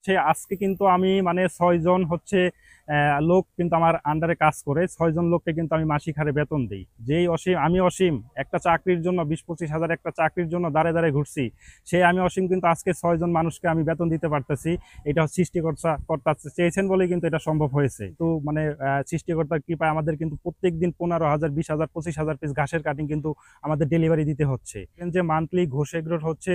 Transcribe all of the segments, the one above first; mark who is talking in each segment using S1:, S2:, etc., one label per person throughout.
S1: হচ্ছে আজকে কিন্তু আমি মানে 6 জন হচ্ছে লোক কিন্তু আমার আন্ডারে কাজ করে। 6 জন লোককে কিন্তু আমি মাসিক হারে বেতন দিই। যেই অসীম আমি অসীম একটা চাকরির জন্য 20-25 হাজার একটা চাকরির জন্য দাঁড়ে দাঁড়ে ঘুরছি, সেই আমি অসীম কিন্তু আজকে 6 জন মানুষকে আমি বেতন দিতে পারতেছি। এটা সৃষ্টিকর্তা কর্তা চেয়েছেন বলেই কিন্তু এটা সম্ভব হয়েছে। তো মানে সৃষ্টিকর্তার কৃপায় আমাদের কিন্তু প্রত্যেক দিন 15,000, 20,000, 25,000 পিস ঘাসের কাটিং কিন্তু আমাদের ডেলিভারি দিতে হচ্ছে। যে মান্থলি ঘোষ এগ্রোর হচ্ছে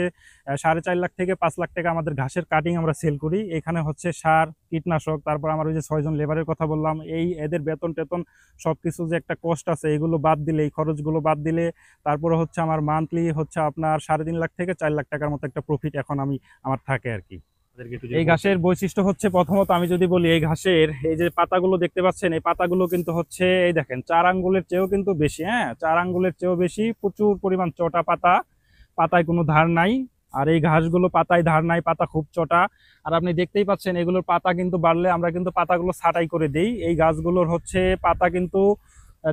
S1: 4.5 লাখ থেকে 5 লাখ টাকা আমাদের ঘাসের কাটিং আমরা সেল করি। এখানে হচ্ছে সার, কীটনাশক, তারপর আমার ওই যে 6 জন লেবারের কথা বললাম, এই এদের বেতন টেতন সবকিছু যে একটা কষ্ট আছে, এগুলো বাদ দিলে, এই খরচগুলো বাদ দিলে তারপরে হচ্ছে আমার মান্থলি হচ্ছে আপনার 3.5 লাখ থেকে 4 লাখ টাকার মতো একটা প্রফিট এখন আমার থাকে আর কি। এই ঘাসের বৈশিষ্ট্য হচ্ছে প্রথমত আমি যদি বলি, এই ঘাসের এই যে পাতাগুলো দেখতে পাচ্ছেন, এই পাতাগুলো কিন্তু হচ্ছে এই দেখেন 4 আঙ্গুলের চেয়েও কিন্তু বেশি। হ্যাঁ, 4 আঙ্গুলের চেয়েও বেশি, প্রচুর পরিমাণ চটা পাতা, পাতায় কোনো ধার নাই। আর এই ঘাসগুলো পাতায় ধার নাই, পাতা খুব চটা। আর আপনি দেখতেই পাচ্ছেন এগুলোর পাতা কিন্তু বাড়লে আমরা কিন্তু পাতাগুলো ছাঁটাই করে দেই। এই গাছগুলোর হচ্ছে পাতা কিন্তু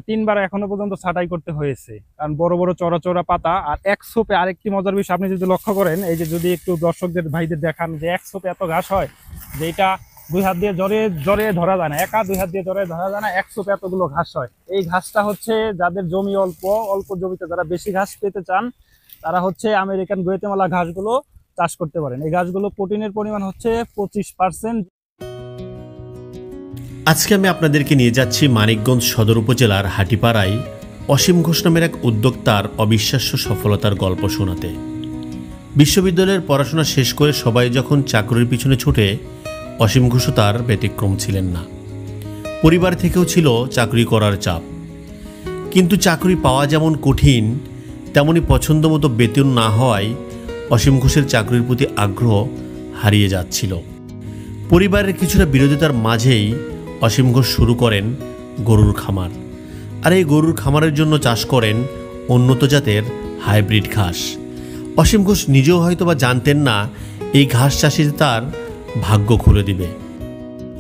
S1: 3বার এখনো পর্যন্ত ছাঁটাই করতে হয়েছে, কারণ বড় বড় চড়া চড়া পাতা। আর এক সোপে আরেকটি মজার বিষয় আপনি যদি লক্ষ্য করেন, এই যে যদি একটু দর্শকদের ভাইদের দেখান যে এক সোপে এত ঘাস হয় যে এটা 2 হাত দিয়ে জড়ে জড়ে ধরা যায় না, একা 2 হাত দিয়ে জড়ে ধরা যায় না, 1 সোপে এতগুলো ঘাস হয়। এই ঘাসটা হচ্ছে যাদের জমি অল্প, অল্প জমিতে যারা বেশি ঘাস পেতে চান, তারা হচ্ছে আমেরিকান গুয়েতেমালা ঘাসগুলো চাষ করতে পারেন। এই ঘাসগুলো প্রোটিনের পরিমাণ হচ্ছে 25%।
S2: আজকে আমি আপনাদেরকে নিয়ে যাচ্ছি মানিকগঞ্জ সদর উপজেলার হাটিপাড়ায় অসীম ঘোষ নামের এক উদ্যোক্তার অবিশ্বাস্য সফলতার গল্প শোনাতে। বিশ্ববিদ্যালয়ের পড়াশোনা শেষ করে সবাই যখন চাকরির পিছনে ছুটে, অসীম ঘোষও তার ব্যতিক্রম ছিলেন না। পরিবার থেকেও ছিল চাকরি করার চাপ, কিন্তু চাকরি পাওয়া যেমন কঠিন, তেমনি পছন্দ মতো বেতন না হওয়ায় অসীম ঘোষের চাকরির প্রতি আগ্রহ হারিয়ে যাচ্ছিল। পরিবারের কিছুটা বিরোধিতার মাঝেই অসীম ঘোষ শুরু করেন গরুর খামার। আর এই গরুর খামারের জন্য চাষ করেন উন্নত জাতের হাইব্রিড ঘাস। অসীম ঘোষ নিজেও হয়তো বা জানতেন না এই ঘাস চাষে তার ভাগ্য খুলে দিবে।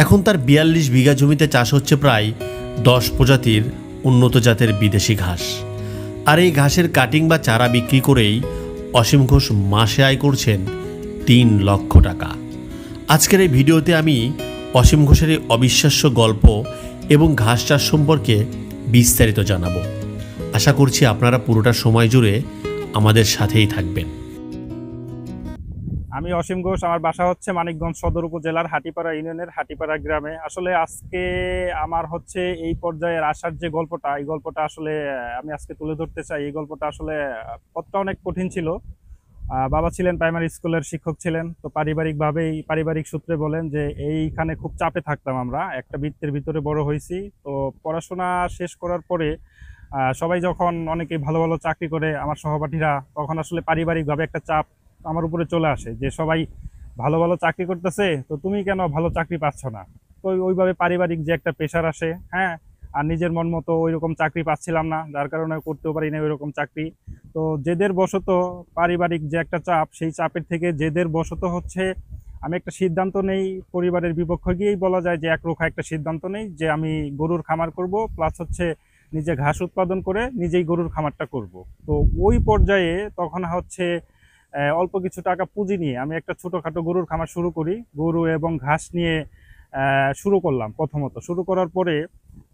S2: এখন তার 42 বিঘা জমিতে চাষ হচ্ছে প্রায় 10 প্রজাতির উন্নত জাতের বিদেশি ঘাস। আর এই ঘাসের কাটিং বা চারা বিক্রি করেই অসীম ঘোষ মাসে আয় করছেন 3 লক্ষ টাকা। আজকের এই ভিডিওতে আমি অসীম ঘোষের এই অবিশ্বাস্য গল্প এবং ঘাস চাষ সম্পর্কে বিস্তারিত জানাবো। আশা করছি আপনারা পুরোটা সময় জুড়ে আমাদের সাথেই থাকবেন।
S1: আমি অসীম ঘোষ, আমার বাসা হচ্ছে মানিকগঞ্জ সদর উপজেলার হাটিপাড়া ইউনিয়নের হাটিপাড়া গ্রামে। আসলে আজকে আমার হচ্ছে এই পর্যায়ের আসার যে গল্পটা, এই গল্পটা আসলে আমি আজকে তুলে ধরতে চাই। এই গল্পটা আসলে পথটা অনেক কঠিন ছিল। বাবা ছিলেন প্রাইমারি স্কুলের শিক্ষক ছিলেন, তো পারিবারিক সূত্রে বলেন যে এইখানে খুব চাপে থাকতাম, আমরা একটা বৃত্তের ভিতরে বড় হয়েছি। তো পড়াশোনা শেষ করার পরে সবাই যখন অনেকেই ভালো ভালো চাকরি করে, আমার সহপাঠীরা, তখন আসলে পারিবারিকভাবে একটা চাপ আমার উপরে চলে আসে যে সবাই ভালো ভালো চাকরি করতেছে, তো তুমি কেন ভালো চাকরি পাচ্ছ না। তো ওইভাবে পারিবারিক যে একটা প্রেশার আসে, হ্যাঁ। আর নিজের মন মতো ওই রকম চাকরি পাচ্ছিলাম না, যার কারণে করতেও পারি না ওই রকম চাকরি। তো জেদের বশত, পারিবারিক যে একটা চাপ, সেই চাপের থেকে জেদের বশত হচ্ছে আমি একটা সিদ্ধান্ত নেই, পরিবারের বিপক্ষে গিয়েই বলা যায় যে একরোখা একটা সিদ্ধান্ত নেই যে আমি গরুর খামার করব, প্লাস হচ্ছে নিজে ঘাস উৎপাদন করে নিজেই গরুর খামারটা করব। তো ওই পর্যায়ে তখন হচ্ছে অল্প কিছু টাকা পুঁজি নিয়ে আমি একটা ছোটোখাটো গরুর খামার শুরু করি। গরু এবং ঘাস নিয়ে শুরু করলাম। প্রথমত শুরু করার পরে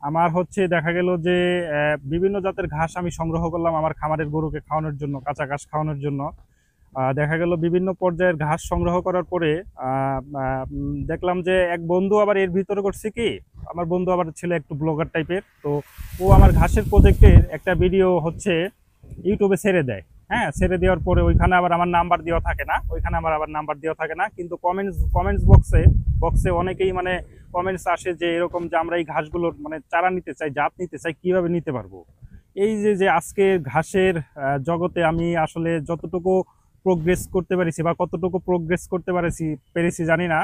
S1: আমার হচ্ছে দেখা গেল যে বিভিন্ন জাতের ঘাস আমি সংগ্রহ করলাম আমার খামারের গরুকে খাওয়ানোর জন্য, কাঁচা ঘাস খাওয়ানোর জন্য। দেখা গেল বিভিন্ন পর্যায়ের ঘাস সংগ্রহ করার পরে দেখলাম যে এক বন্ধু আবার এর ভিতরে করছে কি, আমার বন্ধু আবার ছিল একটু ব্লগার টাইপের। তো ও আমার ঘাসের প্রজেক্টের একটা ভিডিও হচ্ছে ইউটিউবে ছেড়ে দেয়। হ্যাঁ, ছেড়ে দেওয়ার পরে ওইখানে আবার আমার নাম্বার দেওয়া থাকে না, কিন্তু কমেন্টস বক্সে অনেকেই মানে কমেন্টস আসে যে এরকম যে আমরা এই ঘাসগুলোর মানে চারা নিতে চাই, জাত নিতে চাই, কিভাবে নিতে পারবো। এই যে আজকে ঘাসের জগতে আমি আসলে যতটুকু প্রোগ্রেস করতে পেরেছি বা কতটুকু প্রোগ্রেস করতে পেরেছি জানি না।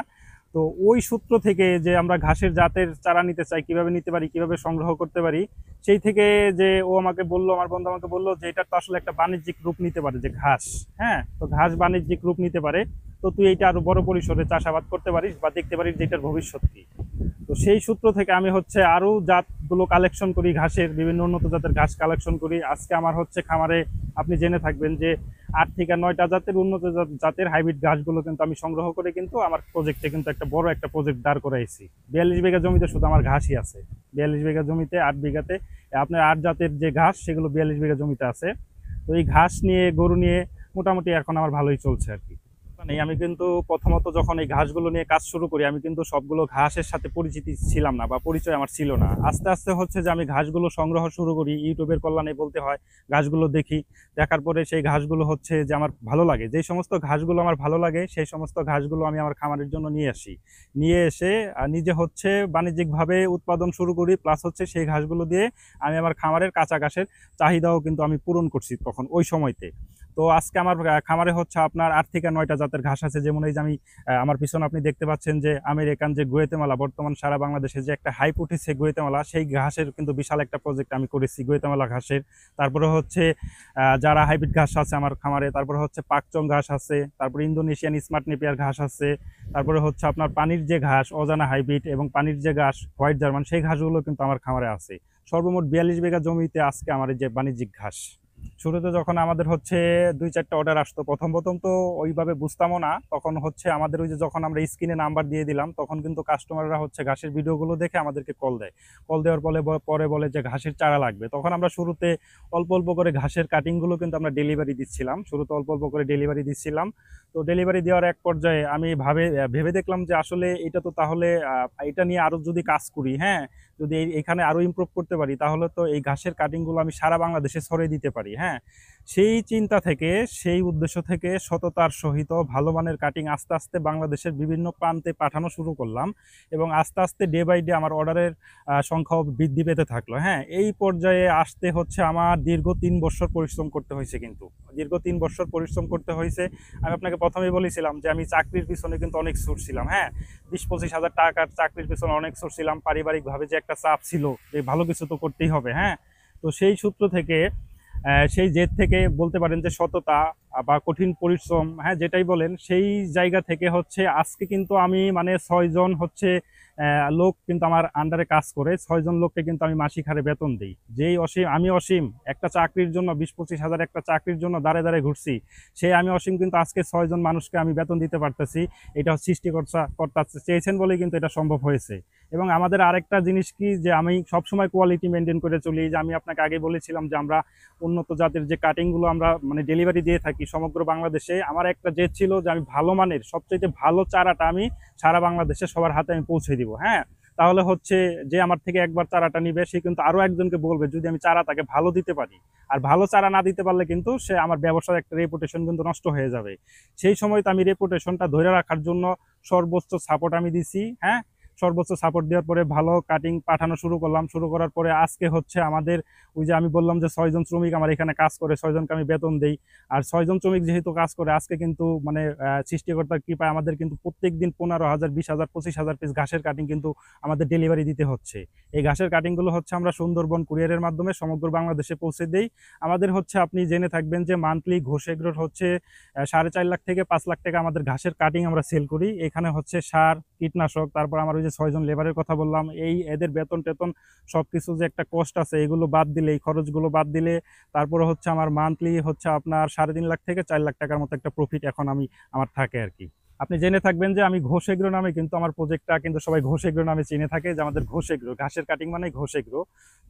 S1: তো ওই সূত্র থেকে যে আমরা ঘাসের জাতের চারা নিতে চাই, কিভাবে নিতে পারি, কিভাবে সংগ্রহ করতে পারি, সেই থেকে যে ও আমাকে বললো, আমার বন্ধু আমাকে বললো যে এটা তো আসলে একটা বাণিজ্যিক রূপ নিতে পারে, যে ঘাস, হ্যাঁ, তো ঘাস বাণিজ্যিক রূপ নিতে পারে, তো তুই এইটা আরো বড় পরিসরে চাষাবাদ করতে পারিস বা দেখতে পারিস যে এটার ভবিষ্যৎ কি। তো সেই সূত্র থেকে আমি হচ্ছে আরো জাতগুলো কালেকশন করি, ঘাসের বিভিন্ন উন্নত জাতের ঘাস কালেকশন করি। আজকে আমার হচ্ছে খামারে আপনি জেনে থাকবেন যে 8 থেকে 9টা জাতের উন্নত জাতের হাইব্রিড ঘাসগুলো কিন্তু আমি সংগ্রহ করে কিন্তু আমার প্রজেক্টে কিন্তু একটা বড় একটা প্রজেক্ট দাঁড় করাইছি। 42 বিঘা জমিতে শুধু আমার ঘাসই আছে। 42 বিঘা জমিতে 8 বিঘাতে আপনার 8 জাতের যে ঘাস সেগুলো 42 বিঘা জমিতে আছে। তো এই ঘাস নিয়ে গরু নিয়ে মোটামুটি এখন আমার ভালোই চলছে আর কি। মানে আমি কিন্তু প্রথমত যখন এই ঘাসগুলো নিয়ে কাজ শুরু করি আমি কিন্তু সবগুলো ঘাসের সাথে পরিচিতি ছিলাম না বা পরিচয় আমার ছিল না। আস্তে আস্তে হচ্ছে যে আমি ঘাসগুলো সংগ্রহ শুরু করি, ইউটিউবের কল্যাণে বলতে হয়, ঘাসগুলো দেখি, দেখার পরে সেই ঘাসগুলো হচ্ছে যে আমার ভালো লাগে, যেই সমস্ত ঘাসগুলো আমার ভালো লাগে সেই সমস্ত ঘাসগুলো আমি আমার খামারের জন্য নিয়ে আসি। নিয়ে এসে নিজে হচ্ছে বাণিজ্যিকভাবে উৎপাদন শুরু করি, প্লাস হচ্ছে সেই ঘাসগুলো দিয়ে আমি আমার খামারের কাঁচা ঘাসের চাহিদাও কিন্তু আমি পূরণ করছি তখন ওই সময়তে। তো আজকে আমার খামারে হচ্ছে আপনার 8 থেকে 9টা জাতের ঘাস আছে। যেমন এই যে আমি আমার পিছনে আপনি দেখতে পাচ্ছেন যে আমেরিকান যে গুয়েতেমালা, বর্তমান সারা বাংলাদেশে যে একটা হাইপ উঠেছে গুয়েতেমালা, সেই ঘাসের কিন্তু বিশাল একটা প্রজেক্ট আমি করেছি গুয়েতেমালা ঘাসের। তারপরে হচ্ছে যারা হাইব্রিড ঘাস আছে আমার খামারে, তারপরে হচ্ছে পাকচং ঘাস আছে, তারপরে ইন্দোনেশিয়ান স্মার্ট নেপিয়ার ঘাস আছে, তারপরে হচ্ছে আপনার পানির যে ঘাস অজানা হাইব্রিড এবং পানির যে ঘাস হোয়াইট জার্মান, সেই ঘাসগুলো কিন্তু আমার খামারে আছে। সর্বমোট 42 বিঘা জমিতে আজকে আমার এই যে বাণিজ্যিক ঘাস। শুরুতে যখন আমাদের হচ্ছে 2-4টা অর্ডার আসতো, প্রথম প্রথম তো ওইভাবে বুঝতামও না। তখন হচ্ছে আমাদের ওই যে যখন আমরা স্ক্রিনে নাম্বার দিয়ে দিলাম তখন কিন্তু কাস্টমাররা হচ্ছে ঘাসের ভিডিওগুলো দেখে আমাদেরকে কল দেয়। কল দেওয়ার পরে পরে বলে যে ঘাসের চারা লাগবে। তখন আমরা শুরুতে অল্প অল্প করে ঘাসের কাটিংগুলো কিন্তু আমরা ডেলিভারি দিচ্ছিলাম, শুরুতে অল্প অল্প করে ডেলিভারি দিচ্ছিলাম। তো ডেলিভারি দেওয়ার এক পর্যায়ে আমি ভেবে দেখলাম যে আসলে এটা তো তাহলে এটা নিয়ে আরো যদি কাজ করি, হ্যাঁ, যদি এখানে আরো ইমপ্রুভ করতে পারি তাহলে তো এই ঘাসের কাটিংগুলো আমি সারা বাংলাদেশে ছড়িয়ে দিতে পারি। হ্যাঁ, সেই চিন্তা থেকে, সেই উদ্দেশ্য থেকে সততার সহিত ভালো মানের কাটিং আস্তে আস্তে বাংলাদেশের বিভিন্ন প্রান্তে পাঠানো শুরু করলাম এবং আস্তে আস্তে ডে বাই ডে আমার অর্ডারের সংখ্যাও বৃদ্ধি পেতে থাকলো। হ্যাঁ, এই পর্যায়ে আসতে হচ্ছে আমার দীর্ঘ 3 বছর পরিশ্রম করতে হয়েছে, কিন্তু দীর্ঘ 3 বছর পরিশ্রম করতে হয়েছে। আমি আপনাকে প্রথমেই বলেছিলাম যে আমি চাকরির পিছনে কিন্তু অনেক ছুটছিলাম। হ্যাঁ, 20-25 হাজার টাকার চাকরির পিছনে অনেক ছুটছিলাম, পারিবারিকভাবে যে একটা চাপ ছিল যে ভালো কিছু তো করতেই হবে। হ্যাঁ, তো সেই সূত্র থেকে সেই জেদ থেকে বলতে পারেন যে সততা বা কঠিন পরিশ্রম, হ্যাঁ যেটাই বলেন, সেই জায়গা থেকে হচ্ছে আজকে কিন্তু আমি মানে 6 জন হচ্ছে লোক কিন্তু আমার আন্ডারে কাজ করে। 6 জন লোককে কিন্তু আমি মাসিক হারে বেতন দিই। যেই অসীম, আমি অসীম একটা চাকরির জন্য 20-25 হাজার একটা চাকরির জন্য দাঁড়ে দাঁড়ে ঘুরছি, সেই আমি অসীম কিন্তু আজকে 6 জন মানুষকে আমি বেতন দিতে পারতেছি। এটা সৃষ্টিকর্তা চেয়েছেন বলেই কিন্তু এটা সম্ভব হয়েছে। এবং আমাদের আরেকটা জিনিস কি, যে আমি সবসময় কোয়ালিটি মেনটেন করে চলি। যে আমি আপনাকে আগে বলেছিলাম যে আমরা উন্নত জাতের যে কাটিংগুলো আমরা মানে ডেলিভারি দিয়ে থাকি সমগ্র বাংলাদেশে। আমার একটা জেদ ছিল যে আমি ভালো মানের সবচেয়ে ভালো চারাটা আমি সারা বাংলাদেশে সবার হাতে আমি পৌঁছে দিব। হ্যাঁ, তাহলে হচ্ছে যে আমার থেকে একবার চারাটা নিবে সে কিন্তু আরো একজনকে বলবে যদি আমি চারা তাকে ভালো দিতে পারি। আর ভালো চারা না দিতে পারলে কিন্তু সে আমার ব্যবসার একটা রেপুটেশন কিন্তু নষ্ট হয়ে যাবে। সেই সময় তো আমি রেপুটেশনটা ধরে রাখার জন্য সর্বোচ্চ সাপোর্ট আমি দিছি। হ্যাঁ, সর্বোচ্চ সাপোর্ট দেওয়ার পরে ভালো কাটিং পাঠানো শুরু করলাম। শুরু করার পরে আজকে হচ্ছে আমাদের ওই যে আমি বললাম যে 6 জন শ্রমিক আমার এখানে কাজ করে, 6 জনকে আমি বেতন দেই। আর 6 জন শ্রমিক যেহেতু কাজ করে, আজকে কিন্তু মানে সৃষ্টিকর্তার কৃপায় আমাদের কিন্তু প্রত্যেক দিন 15,000, 20,000, 25,000 পিস ঘাসের কাটিং কিন্তু আমাদের ডেলিভারি দিতে হচ্ছে। এই ঘাসের কাটিংগুলো হচ্ছে আমরা সুন্দরবন কুরিয়ারের মাধ্যমে সমগ্র বাংলাদেশে পৌঁছে দেই। আমাদের হচ্ছে আপনি জেনে থাকবেন যে মান্থলি ঘোষ এগ্রোর হচ্ছে 4.5 লাখ থেকে 5 লাখ টাকা আমাদের ঘাসের কাটিং আমরা সেল করি। এখানে হচ্ছে সার, কীটনাশক, তারপর আমার ওই যে 6 জন লেবারের কথা বললাম, এই এদের বেতন টেতন সবকিছু যে একটা কষ্ট আছে, এগুলো বাদ দিলে, এই খরচগুলো বাদ দিলে তারপরে হচ্ছে আমার মান্থলি হচ্ছে আপনার 3.5 লাখ থেকে 4 লাখ টাকার মতো একটা প্রফিট এখন আমার থাকে আর কি। আপনি জেনে থাকবেন যে আমি ঘোষ এগ্রো নামে কিন্তু আমার প্রজেক্টটা কিন্তু সবাই ঘোষ এগ্রো নামে চিনে থাকে, যে আমাদের ঘোষ এগ্রো ঘাসের কাটিং মানে ঘোষ এগ্রো।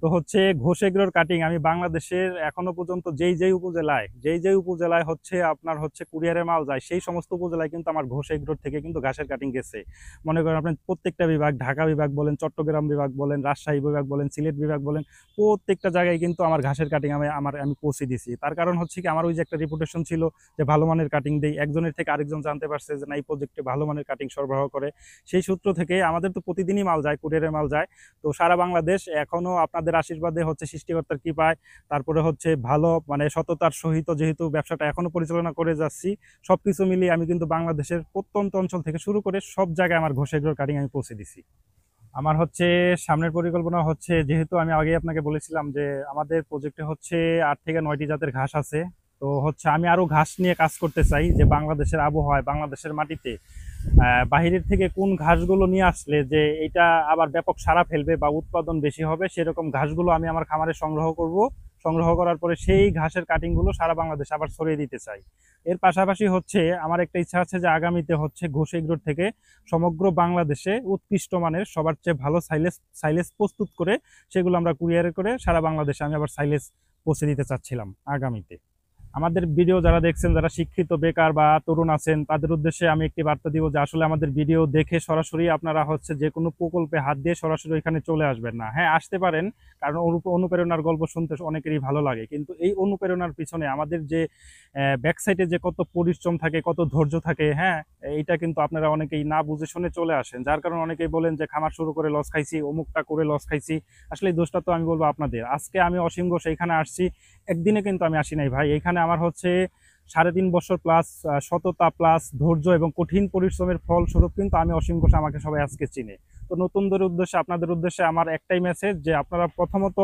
S1: তো হচ্ছে ঘোষ এগ্রোর কাটিং আমি বাংলাদেশের এখনো পর্যন্ত যেই উপজেলায় হচ্ছে আপনার হচ্ছে কুরিয়ারে মাল যায়, সেই সমস্ত উপজেলায় কিন্তু আমার ঘোষ এগ্রোর থেকে কিন্তু ঘাসের কাটিং গেছে। মনে করেন আপনি প্রত্যেকটা বিভাগ, ঢাকা বিভাগ বলেন, চট্টগ্রাম বিভাগ বলেন, রাজশাহী বিভাগ বলেন, সিলেট বিভাগ বলেন, প্রত্যেকটা জায়গায় কিন্তু আমার ঘাসের কাটিং আমি পৌঁছে দিছি। তার কারণ হচ্ছে কি, আমার ওই যে একটা রেপুটেশন ছিল যে ভালো মানের কাটিং দেই, একজনের থেকে আরেকজন জানতে পারছে যে না এই প্রজেক্টে ভালো মানের কাটিং সরবরাহ করে। সেই সূত্র থেকে আমাদের তো প্রতিদিনই মাল যায়, কুরিয়ারের মাল যায়। তো সারা বাংলাদেশ এখনো আপনাদের আশীর্বাদে হচ্ছে, সৃষ্টিকর্তার কৃপায়, তারপরে হচ্ছে ভালো মানে সততার সহিত যেহেতু ব্যবসাটা এখনো পরিচালনা করে যাচ্ছি, সবকিছু মিলিয়ে আমি কিন্তু বাংলাদেশের প্রত্যন্ত অঞ্চল থেকে শুরু করে সব জায়গায় আমার ঘোষ এগ্রোর কাটিং আমি পৌঁছে দিছি। আমার হচ্ছে সামনের পরিকল্পনা হচ্ছে, যেহেতু আমি আগে আপনাকে বলেছিলাম যে আমাদের প্রজেক্টে হচ্ছে 8 থেকে 9টি জাতের ঘাস আছে। তো হচ্ছে আমি আরো ঘাস নিয়ে কাজ করতে চাই, যে বাংলাদেশের আবহাওয়ায়, বাংলাদেশের মাটিতে বাহিরের থেকে কোন ঘাসগুলো নিয়ে আসলে যে এটা আবার ব্যাপক সাড়া ফেলবে বা উৎপাদন বেশি হবে, সেরকম ঘাসগুলো আমি আমার খামারে সংগ্রহ করব। সংগ্রহ করার পরে সেই ঘাসের কাটিংগুলো সারা বাংলাদেশে আবার ছড়িয়ে দিতে চাই। এর পাশাপাশি হচ্ছে আমার একটা ইচ্ছা আছে যে আগামীতে হচ্ছে ঘোষ এগ্রোর থেকে সমগ্র বাংলাদেশে উৎকৃষ্ট মানের সবার চেয়ে ভালো সাইলেজ প্রস্তুত করে সেগুলো আমরা কুরিয়ারে করে সারা বাংলাদেশে আমি আবার সাইলেজ পৌঁছে দিতে চাচ্ছিলাম আগামীতে। আমাদের ভিডিও যারা দেখছেন, যারা শিক্ষিত বেকার বা তরুণ আছেন, তাদের উদ্দেশ্যে আমি একটি বার্তা দিব যে আসলে আমাদের ভিডিও দেখে সরাসরি আপনারা হচ্ছে যে কোনো প্রকল্পে হাত দিয়ে সরাসরি ওইখানে চলে আসবেন না। হ্যাঁ, আসতে পারেন, কারণ অনুপ্রেরণার গল্প শুনতে অনেকেরই ভালো লাগে, কিন্তু এই অনুপ্রেরণার পিছনে আমাদের যে ব্যাকসাইডে যে কত পরিশ্রম থাকে, কত ধৈর্য থাকে, হ্যাঁ, এইটা কিন্তু আপনারা অনেকেই না বুঝে শুনে চলে আসেন, যার কারণে অনেকেই বলেন যে খামার শুরু করে লস খাইছি, অমুকটা করে লস খাইছি। আসলে এই দোষটা তো আমি বলবো আপনাদের। আজকে আমি অসীম ঘোষ এইখানে আসছি, একদিনে কিন্তু আমি আসি নাই ভাই। এইখানে আমার হচ্ছে 3.5 বছর প্লাস সততা প্লাস ধৈর্য এবং কঠিন পরিশ্রমের ফলস্বরূপ কিন্তু আমি অসীম ঘোষ, আমাকে সবাই আজকে চিনে। তো নতুনদের উদ্দেশ্যে, আপনাদের উদ্দেশ্যে আমার একটাই মেসেজ যে আপনারা প্রথমত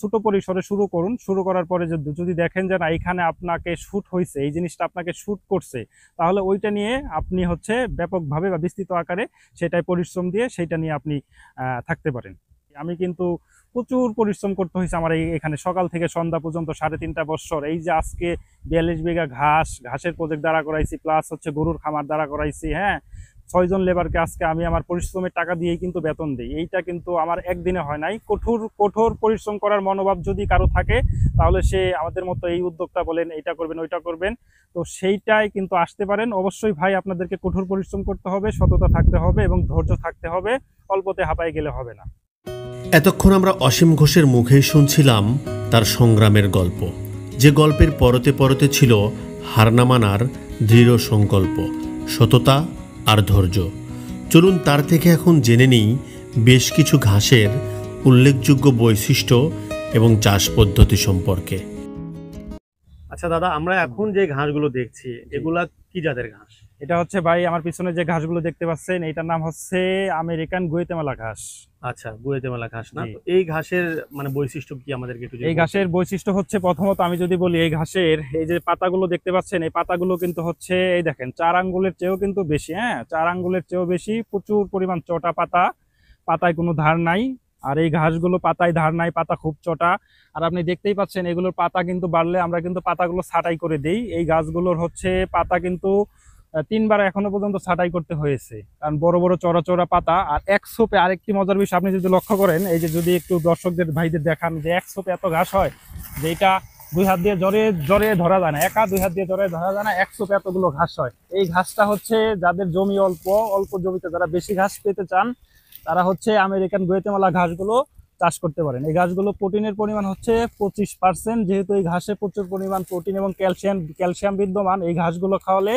S1: ছোট পরিসরে শুরু করুন। শুরু করার পরে যদি দেখেন যে না এখানে আপনাকে শুট হয়েছে, এই জিনিসটা আপনাকে শুট করছে, তাহলে ওইটা নিয়ে আপনি হচ্ছে ব্যাপকভাবে বা বিস্তৃত আকারে সেটাই পরিশ্রম দিয়ে সেইটা নিয়ে আপনি থাকতে পারেন। আমি কিন্তু প্রচুর পরিশ্রম করতে হয়েছে আমার এখানে সকাল থেকে সন্ধ্যা পর্যন্ত 3.5 বছর। এই যে আজকে 42 বিঘা ঘাসের প্রজেক্ট দাঁড়া করাইছি, প্লাস হচ্ছে গরুর খামার দাঁড়া করাইছি। হ্যাঁ, 6 জন লেবারকে আজকে আমি আমার পরিশ্রমের টাকা দিয়েই কিন্তু বেতন দিই। এইটা কিন্তু আমার একদিনে হয় নাই। কঠোর পরিশ্রম করার মনোভাব যদি কারো থাকে, তাহলে সে আমাদের মতো এই উদ্যোক্তা বলেন এইটা করবেন ওইটা করবেন, তো সেইটাই কিন্তু আসতে পারেন। অবশ্যই ভাই আপনাদেরকে কঠোর পরিশ্রম করতে হবে, সততা থাকতে হবে এবং ধৈর্য থাকতে হবে, অল্পতে হাঁপায় গেলে হবে না।
S2: এতক্ষণ আমরা অসীম ঘোষের মুখেই শুনছিলাম তার সংগ্রামের গল্প, যে গল্পের পরতে পরতে ছিল হার না মানার দৃঢ় সংকল্প, সততা আর ধৈর্য। চলুন তার থেকে এখন জেনে নিই বেশ কিছু ঘাসের উল্লেখযোগ্য বৈশিষ্ট্য এবং চাষ পদ্ধতি সম্পর্কে। আচ্ছা দাদা, আমরা এখন যে ঘাসগুলো দেখছি এগুলা কি জাতের ঘাস?
S1: এটা হচ্ছে ভাই আমার পিছনে যে ঘাসগুলো দেখতে পাচ্ছেন, এটার নাম হচ্ছে আমেরিকান গুয়েতেমালা ঘাস।
S2: আচ্ছা, গুয়েতেমালা ঘাস না?
S1: জি।
S2: তো এই ঘাসের মানে বৈশিষ্ট্য কি আমাদেরকে একটু
S1: এই ঘাসের বৈশিষ্ট্য হচ্ছে, প্রথমত আমি যদি বলি, এই ঘাসের এই যে পাতাগুলো দেখতে পাচ্ছেন, এই পাতাগুলো কিন্তু হচ্ছে এই দেখেন 4 আঙ্গুলের চেয়েও কিন্তু বেশি। হ্যাঁ, 4 আঙ্গুলের চেয়েও বেশি, প্রচুর পরিমাণ চটা পাতা, পাতায় কোনো ধার নাই। আর এই ঘাসগুলো পাতায় ধার নাই, পাতা খুব চটা। আর আপনি দেখতেই পাচ্ছেন এগুলোর পাতা কিন্তু বাড়লে আমরা কিন্তু পাতাগুলো ছাঁটাই করে দেই। এই গাছগুলোর হচ্ছে পাতা কিন্তু 3 বার এখনো পর্যন্ত ছাঁটাই করতে হয়েছে, কারণ বড় বড় চড়া চড়া পাতা। আর এক সোপে আরেকটি মজার বিষয় আপনি যদি লক্ষ্য করেন, এই যে যদি একটু দর্শকদের ভাইদের দেখান যে এক সোপে এত ঘাস হয় যে এটা 2 হাত দিয়ে জড়ে ধরা যায় না, একা 2 হাত দিয়ে জড়ে ধরা যায় না, এক সোপে এতগুলো ঘাস হয়। এই ঘাসটা হচ্ছে যাদের জমি অল্প জমিতে যারা বেশি ঘাস পেতে চান, তারা হচ্ছে আমেরিকান গুয়েতেমালা ঘাসগুলো চাষ করতে পারেন। এই ঘাসগুলো প্রোটিনের পরিমাণ হচ্ছে 25%। যেহেতু এই ঘাসে প্রচুর পরিমাণ প্রোটিন এবং ক্যালসিয়াম বিদ্যমান, এই ঘাসগুলো খাওয়ালে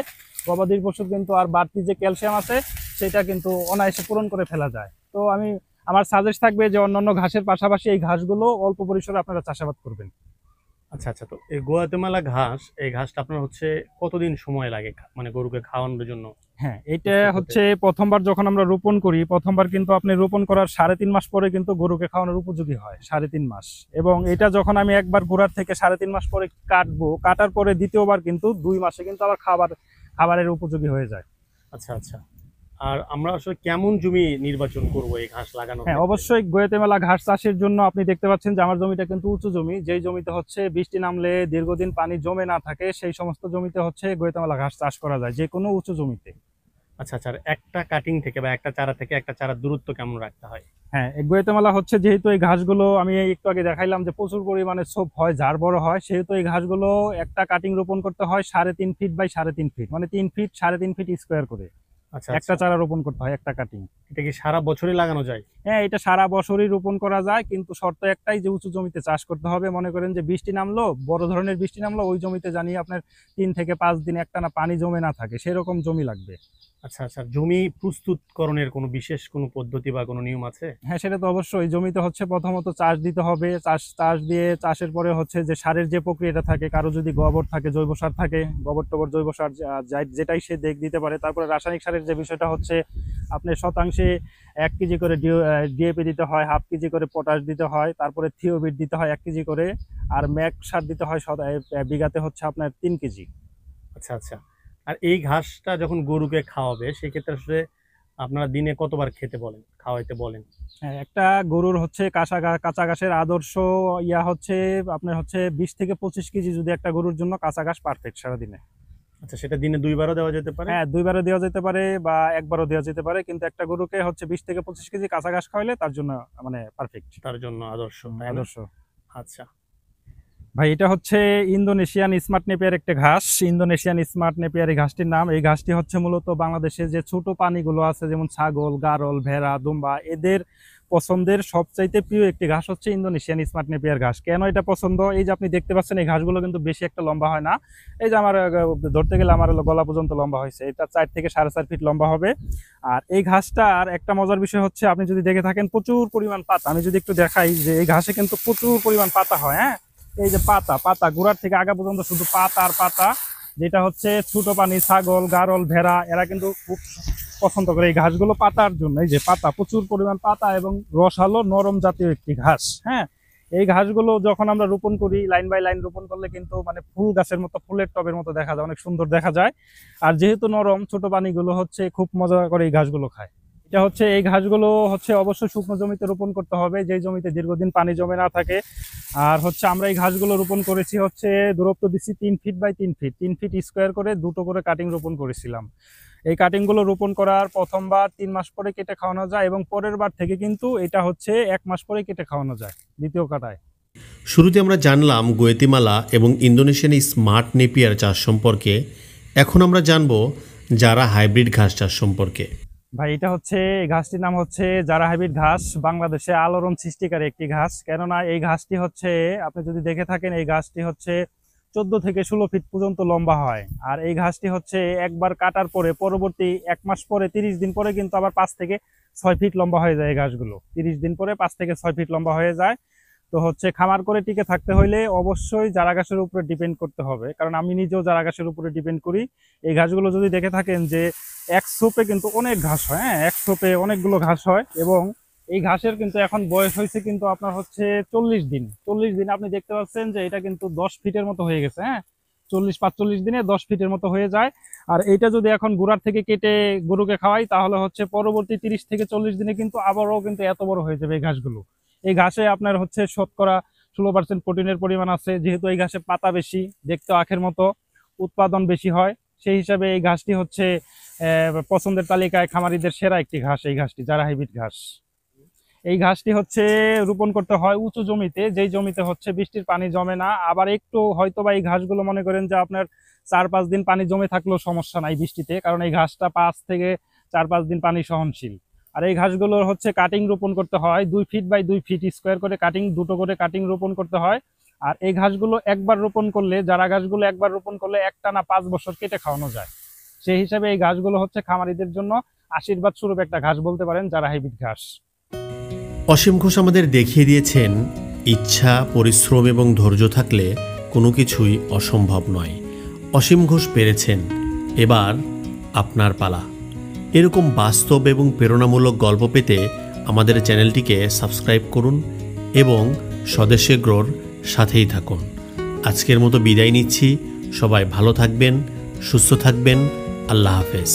S1: গবাদির পশুর কিন্তু আর বাড়তি যে ক্যালসিয়াম আছে সেটা কিন্তু অনায়াসে পূরণ করে ফেলা যায়। তো আমার সাজেস্ট থাকবে যে অন্যান্য ঘাসের পাশাপাশি এই ঘাসগুলো অল্প পরিসরে আপনারা চাষাবাদ করবেন।
S2: আচ্ছা আচ্ছা, তো এই গুয়াতেমালা ঘাস, এই ঘাসটা আপনার হচ্ছে কতদিন সময় লাগে মানে গরুকে খাওয়ানোর জন্য?
S1: হ্যাঁ, এটা হচ্ছে প্রথমবার যখন আমরা রোপণ করি, প্রথমবার কিন্তু আপনি রোপণ করার 3.5 মাস পরে কিন্তু গরুকে খাওয়ানোর উপযোগী হয়, 3.5 মাস। এবং এটা যখন আমি একবার গোড়ার থেকে 3.5 মাস পরে কাটবো, কাটার পরে দ্বিতীয়বার কিন্তু 2 মাসে কিন্তু আবার খাবারের উপযোগী হয়ে যায়।
S2: আচ্ছা আচ্ছা, আর আমরা আসলে কেমন জমি নির্বাচন করব এই ঘাস লাগানো?
S1: হ্যাঁ, অবশ্যই গুয়েতেমালা ঘাস চাষের জন্য আপনি দেখতে পাচ্ছেন যে আমার জমিটা কিন্তু উঁচু জমি। যেই জমিতে হচ্ছে বৃষ্টি নামলে দীর্ঘদিন পানি জমে না থাকে, সেই সমস্ত জমিতে হচ্ছে গুয়েতেমালা ঘাস চাষ করা যায়, যে কোনো উঁচু জমিতে।
S2: আচ্ছা আচ্ছা, আর একটা কাটিং থেকে বা একটা চারা থেকে একটা চারার দূরত্ব কেমন রাখতে হয়?
S1: হ্যাঁ, এই গুয়েতেমালা হচ্ছে, যেহেতু এই ঘাসগুলো আমি একটু আগে দেখাইলাম যে প্রচুর পরিমাণে ছোপ হয়, ঝাড় বড় হয়, সেহেতু এই ঘাসগুলো একটা কাটিং রোপণ করতে হয় 3.5 ফিট বাই 3.5 ফিট, মানে 3 ফিট 3.5 ফিট স্কোয়ার করে
S2: আচ্ছা
S1: একটা
S2: আচ্ছা,
S1: চারা রোপণ করতে হয়, একটা কাটিং।
S2: এটা কি সারা বছরই লাগানো যায়?
S1: হ্যাঁ, এটা সারা বছরই রোপণ করা যায়, কিন্তু শর্ত একটাই যে উঁচু জমিতে চাষ করতে হবে। মনে করেন যে বৃষ্টি নামলো, বড় ধরনের বৃষ্টি নামলো, ওই জমিতে জানিয়ে আপনার 3 থেকে 5 দিন একটানা পানি জমে না থাকে, সেরকম জমি লাগবে।
S2: আচ্ছা আচ্ছা, জমি প্রস্তুতকরণের কোনো বিশেষ কোনো পদ্ধতি বা কোনো নিয়ম আছে?
S1: হ্যাঁ, সেটা তো অবশ্যই। জমিতে হচ্ছে প্রথমত চাষ দিতে হবে। চাষ দিয়ে চাষের পরে হচ্ছে যে সারের যে প্রক্রিয়াটা থাকে, কারো যদি গোবর থাকে, জৈব সার থাকে, গোবর টোবর জৈব সার যেটাই সে দিতে পারে। তারপরে রাসায়নিক সারের যে বিষয়টা হচ্ছে, আপনি শতাংশে 1 কেজি করে ডিএপি দিতে হয়, হাফ কেজি করে পটাশ দিতে হয়, তারপরে থিওবিট দিতে হয় 1 কেজি করে, আর ম্যাক সার দিতে হয় বিঘাতে হচ্ছে আপনার 3 কেজি।
S2: আচ্ছা আচ্ছা, আর এই ঘাসটা যখন গরুকে খাওয়াবে সেক্ষেত্রে আসলে আপনারা দিনে কতবার খেতে বলেন, খাওয়াইতে বলেন?
S1: হ্যাঁ, একটা গরুর হচ্ছে কাঁচা ঘাসের আদর্শ হচ্ছে আপনার হচ্ছে 20 থেকে 25 কেজি যদি একটা গরুর জন্য কাঁচা ঘাস পারফেক্ট সারাদিনে।
S2: আচ্ছা, সেটা দিনে 2বারও দেওয়া যেতে পারে?
S1: হ্যাঁ, 2বারও দেওয়া যেতে পারে বা একবারও দেওয়া যেতে পারে, কিন্তু একটা গরুকে হচ্ছে 20 থেকে 25 কেজি কাঁচা ঘাস খাওয়াইলে তার জন্য মানে পারফেক্ট,
S2: তার জন্য আদর্শ, তাই না?
S1: আদর্শ।
S2: আচ্ছা।
S1: ভাই এটা হচ্ছে ইন্দোনেশিয়ান স্মার্ট নেপিয়ার একটা ঘাস। ইন্দোনেশিয়ান স্মার্ট নেপিয়ার এই ঘাসটির নাম। এই ঘাসটি হচ্ছে মূলত বাংলাদেশে যে ছোট প্রাণীগুলো আছে যেমন ছাগল, গারল, ভেড়া, দুম্বা, এদের পছন্দের সবচাইতে প্রিয় একটি ঘাস হচ্ছে ইন্দোনেশিয়ান স্মার্ট নেপিয়ার ঘাস। কেন এটা পছন্দ? এই যে আপনি দেখতে পাচ্ছেন এই ঘাসগুলো কিন্তু বেশি একটা লম্বা হয় না। এই যে আমার ধরতে গেলে আমার গলা পর্যন্ত লম্বা হয়েছে, এটা 4 থেকে 4.5 ফিট লম্বা হবে। আর এই ঘাসটার একটা মজার বিষয় হচ্ছে আপনি যদি দেখে থাকেন প্রচুর পরিমাণ পাতা। আমি যদি একটু দেখাই যে এই ঘাসে কিন্তু প্রচুর পরিমাণ পাতা হয়। হ্যাঁ, এই যে পাতা গোড়ার থেকে আগা পর্যন্ত শুধু পাতা আর পাতা, যেটা হচ্ছে ছোট প্রাণী ছাগল, গারল, ভেড়া এরা কিন্তু খুব পছন্দ করে এই ঘাসগুলো পাতার জন্য। এই যে পাতা, প্রচুর পরিমাণ পাতা এবং রসালো নরম জাতীয় একটি ঘাস। হ্যাঁ, এই ঘাসগুলো যখন আমরা রোপণ করি লাইন বাই লাইন রোপণ করলে কিন্তু মানে ফুল গাছের মতো, ফুলের টবের মতো দেখা যায়, অনেক সুন্দর দেখা যায়। আর যেহেতু নরম, ছোট প্রাণীগুলো হচ্ছে খুব মজা করে এই ঘাসগুলো খায়। এটা হচ্ছে এই ঘাসগুলো হচ্ছে অবশ্যই শুকনো জমিতে রোপণ করতে হবে, যে জমিতে দীর্ঘদিন পানি জমে না থাকে। আর হচ্ছে আমরা এই ঘাসগুলো রোপণ করেছি হচ্ছে দূরত্ব দিচ্ছি 3 feet by 3 feet, 3 feet square করে দুটো করে কাটিং রোপণ করেছিলাম। এই কাটিংগুলো রোপণ করার প্রথমবার 3 মাস পরে কেটে খাওয়ানো যায় এবং পরের বার থেকে কিন্তু এটা হচ্ছে 1 মাস পরে কেটে খাওয়ানো যায় দ্বিতীয় কাটায়।
S2: শুরুতে আমরা জানলাম গুয়েতিমালা এবং ইন্দোনেশিয়ান স্মার্ট নেপিয়ার চাষ সম্পর্কে। এখন আমরা জানব যারা হাইব্রিড ঘাস চাষ সম্পর্কে।
S1: ভাই এটা হচ্ছে এই ঘাসটির নাম হচ্ছে জারা হাইব্রিড ঘাস। বাংলাদেশে আলোড়ন সৃষ্টিকারী একটি ঘাস। কেননা এই ঘাসটি হচ্ছে আপনি যদি দেখে থাকেন এই ঘাসটি হচ্ছে 14 থেকে 16 ফিট পর্যন্ত লম্বা হয়। আর এই ঘাসটি হচ্ছে একবার কাটার পরে পরবর্তী 1 মাস পরে 30 দিন পরে কিন্তু আবার 5 থেকে 6 ফিট লম্বা হয়ে যায়। এই ঘাসগুলো 30 দিন পরে 5 থেকে 6 ফিট লম্বা হয়ে যায়। তো হচ্ছে খামার করে টিকে থাকতে হলে অবশ্যই চারা ঘাসের উপরে ডিপেন্ড করতে হবে, কারণ আমি নিজেও চারা ঘাসের উপরে ডিপেন্ড করি। এই ঘাসগুলো যদি দেখে থাকেন যে এক সোপে কিন্তু অনেক ঘাস হয়। হ্যাঁ, এক সোপে অনেকগুলো ঘাস হয় এবং এই ঘাসের কিন্তু এখন বয়স হয়েছে কিন্তু আপনার হচ্ছে 40 দিন আপনি দেখতে পাচ্ছেন যে এটা কিন্তু 10 ফিটের মতো হয়ে গেছে। হ্যাঁ, 40-45 দিনে 10 ফিটের মতো হয়ে যায়। আর এইটা যদি এখন গোড়ার থেকে কেটে গরুকে খাওয়াই তাহলে হচ্ছে পরবর্তী 30 থেকে 40 দিনে কিন্তু আবারও কিন্তু এত বড় হয়ে যাবে এই ঘাসগুলো। এই ঘাসে আপনার হচ্ছে শতকরা 16% প্রোটিনের পরিমাণ আছে। যেহেতু এই ঘাসে পাতা বেশি, দেখতে আখের মতো, উৎপাদন বেশি হয়, সেই হিসাবে এই ঘাসটি হচ্ছে পছন্দের তালিকায় খামারিদের সেরা একটি ঘাস। এই ঘাসটি জারা হাইব্রিড ঘাস। এই ঘাসটি হচ্ছে রোপণ করতে হয় উঁচু জমিতে, যেই জমিতে হচ্ছে বৃষ্টির পানি জমে না। আবার একটু হয়তো বা এই ঘাসগুলো মনে করেন যে আপনার 4-5 দিন পানি জমে থাকলেও সমস্যা নাই বৃষ্টিতে, কারণ এই ঘাসটা 5 থেকে 4-5 দিন পানি সহনশীল। আর এই ঘাসগুলোর হচ্ছে কাটিং রোপণ করতে হয় 2 ফিট বাই 2 ফিট স্কোয়ার করে কাটিং, দুটো করে কাটিং রোপণ করতে হয়। আর এই ঘাসগুলো একবার রোপণ করলে, যারা ঘাসগুলো একবার রোপণ করলে একটানা 5 বছর কেটে খাওয়ানো যায়। সেই হিসাবে এই ঘাসগুলো হচ্ছে খামারিদের জন্য আশীর্বাদ স্বরূপ একটা ঘাস বলতে পারেন, যারা হাইব্রিড ঘাস।
S2: অসীম ঘোষ আমাদের দেখিয়ে দিয়েছেন ইচ্ছা, পরিশ্রম এবং ধৈর্য থাকলে কোনো কিছুই অসম্ভব নয়। অসীম ঘোষ পেরেছেন, এবার আপনার পালা। এরকম বাস্তব এবং প্রেরণামূলক গল্প পেতে আমাদের চ্যানেলটিকে সাবস্ক্রাইব করুন এবং স্বদেশ এগ্রোর সাথেই থাকুন। আজকের মতো বিদায় নিচ্ছি। সবাই ভালো থাকবেন, সুস্থ থাকবেন। আল্লাহ হাফেজ।